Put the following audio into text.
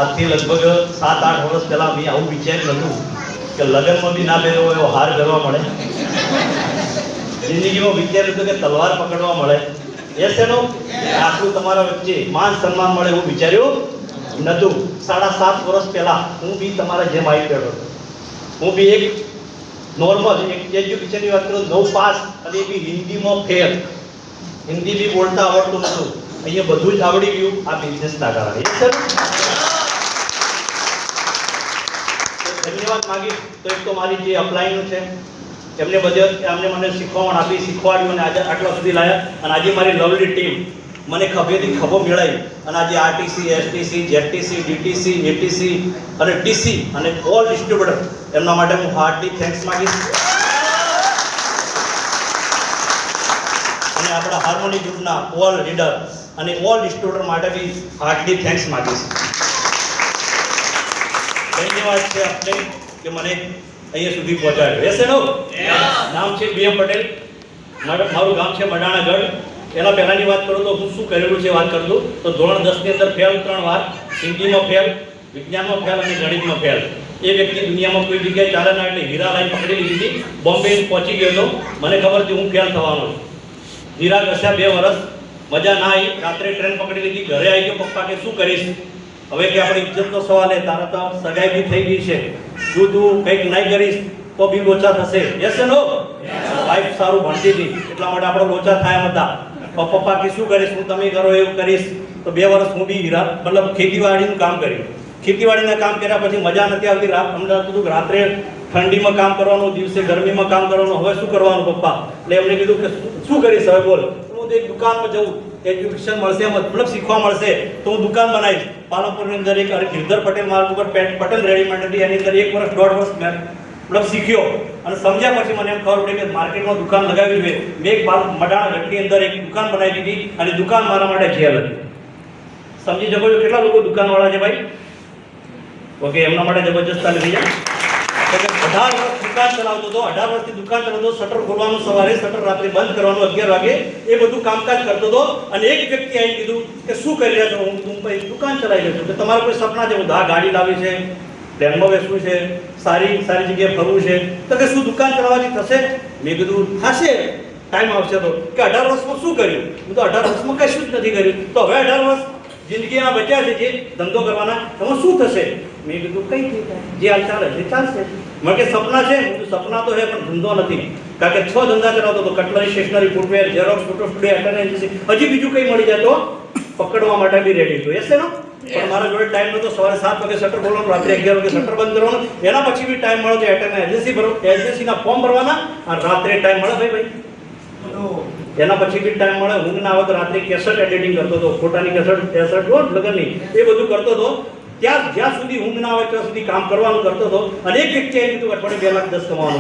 આજથી લગભગ 7-8 વર્ષ પહેલા મેં આવું વિચાર્યું હતું કે લગ્નમાં બી ના પહેરવો એવો હાર કરવા મળે, જિંદગીમાં વિચાર્યું હતું કે તલવાર પકડવા મળે, યસ એનો આટલું તમારા વચ્ચે માન સન્માન મળે એવું વિચાર્યું નતું. 7.5 વર્ષ પહેલા હું બી તમારા જેમ આવી ગયો હતો. હું બી એક નોર્મલ એક એજ્યુકેશનની વાત કરું, 9 પાસ અને એ બી હિન્દીમાં ફેલ. હિન્દી બી બોલતા આવડતું નતું, અહીંયા બધું જ આવડી ગયું આ બિઝનેસના કારણે. યસ સર, ધન્યવાદ માગીશ તો એક તો મારી જે અપ્લાયનું છે એમને મને શીખવાણ આપી, શીખવાડ્યું અને આજે આટલા સુધી લાયા. અને આજે મારી લવલી ટીમ મને ખભેથી ખભો મેળવી અને આજે આરટીસી, એસટીસી, જેટીસી, ડીટીસી, એટીસી અને ટીસી અને ઓલ ડિસ્ટ્રીબ્યુટર એમના માટે હું હાર્ટલી થેન્ક્સ માગીશ. અને આપણા હાર્મોની ગ્રુપના ઓલ લીડર અને ઓલ ડિસ્ટ્રીબ્યુટર માટે બી હાર્ટલી થેન્ક્સ માગીશ. ધન્યવાદ છે આપને કે મને અહીંયા સુધી પહોંચાડ્યો. યસ એનો નામ છે BM પટેલ, મારું ગામ છે મડાણાગઢ. એના પહેલાંની વાત કરું તો હું શું કરેલું છે વાત કરું તો ધોરણ 10 ની અંદર ફેલ 3 વાર, હિન્દીમાં ફેલ, વિજ્ઞાનમાં ફેલ અને ગણિતમાં ફેલ. એ વ્યક્તિ દુનિયામાં કોઈ જગ્યાએ ચાલે ના એટલે હીરા લાઈન પકડી લીધી હતી. બોમ્બે પહોંચી ગયો હતો, મને ખબર હતી હું ફેલ થવાનો છું. હીરા ઘસ્યા 2 વર્ષ, મજા ના આવી. રાત્રે ટ્રેન પકડી લીધી, ઘરે આવી ગયો. પપ્પા કે શું કરીશ હવે, કે આપણી ઇજ્જતનો સવાલ છે, તારા તો સગાઈ બી થઈ ગઈ છે, જો તું કંઈક નહીં કરીશ તો બી લોચા થશે. યસ નો લાઈફ સારું ભણતી હતી એટલા માટે આપણે લોચા થયા હતા. પપ્પા કે શું કરીશ, હું તમે કરો એવું કરીશ. તો 2 વર્ષ હું બી મતલબ ખેતીવાડીનું કામ કર્યું. ખેતીવાડીના કામ કર્યા પછી મજા નથી આવતી. અમને કીધું રાત્રે ઠંડીમાં કામ કરવાનું, દિવસે ગરમીમાં કામ કરવાનું, હવે શું કરવાનું પપ્પા? એટલે એમને કીધું કે શું કરીશ હવે બોલ. હું તો એક દુકાનમાં જઉં, એજ્યુકેશન મળશે, મતલબ શીખવા મળશે તો હું દુકાન બનાવીશ. પાલનપુરની અંદર એક ગિરધર પટેલ માર્ગ ઉપર પટેલ રેડીમેડ હતી, એની અંદર 1 વર્ષ 1.5 વર્ષ મતલબ શીખ્યો અને સમજ્યા પછી મને એમ ખબર પડી કે માર્કેટમાં દુકાન લગાવી જોઈએ. મેં એક મડાણાગઢની અંદર એક દુકાન બનાવી દીધી અને દુકાન મારા માટે જેલ હતી. સમજી શકો છો કેટલા લોકો દુકાનવાળા છે ભાઈ? ઓકે, એમના માટે જબરજસ્ત તાલી થઈ જાય. 18 વર્ષ દુકાન ચલાવતો હતો, 18 વર્ષથી દુકાન ચલાવતો, શટર ખોલવાનું સવારે, શટર રાત્રે બંધ કરવાનું 11 વાગે, એ બધું કામકાજ કરતો હતો. અને એક વ્યક્તિ આવીને કીધું કે શું કરી રહ્યા છો? હું ભાઈ દુકાન ચલાવી રહ્યો છું. કે તમારા કોઈ સપના છે? હું ગાડી લાવી છે, પ્લેનમાં બેસવું છે, સારી જગ્યાએ ફરવું છે. તો કે શું દુકાન ચલાવવાથી થશે? મેં કીધું થશે, ટાઈમ આવશે. તો કે 18 વર્ષમાં શું કર્યું? હું તો 18 વર્ષમાં કશું જ નથી કર્યું. તો હવે 18 વર્ષ જિંદગીના બચ્યા છે જે ધંધો કરવાના, એમાં શું થશે? મેં કીધું કંઈ નહીં થાય, જે હાલ ચાલે છે ચાલશે. મને કે સપના છે? હું સપના તો છે પણ ધંધો નથી. કારણ કે 6 ધંધા ચલાવતો હતો, cutlery, stationery, footwear, xerox, photo studio, એટર્નસી, હજી બીજું કંઈ મળી જાય તો પકડવા માટે બી રેડી હતો. યસ એનો પણ મારા જોડે ટાઈમ નતો. સવારે 7 વાગે શટર ખોલવાનું, રાત્રે 11 વાગે શટર બંધ કરવાનું. એના પછી બી ટાઈમ મળ્યો તો એજન્સીના ફોર્મ ભરવાના અને રાત્રે ટાઈમ મળે ભાઈ. એના પછી બી ટાઈમ મળે. ઊંઘ ના આવે તો રાત્રે કેસેટ એડિટિંગ કરતો હતો, ફોટાની કેસેટ લગનની, એ બધું કરતો હતો. જ્યાં સુધી ઊંઘ ના આવે ત્યાં સુધી કામ કરવાનું કરતો હતો. અને એક વ્યક્તિએ કીધું અઠવાડિયે 2 લાખ 10 કમાવાનું.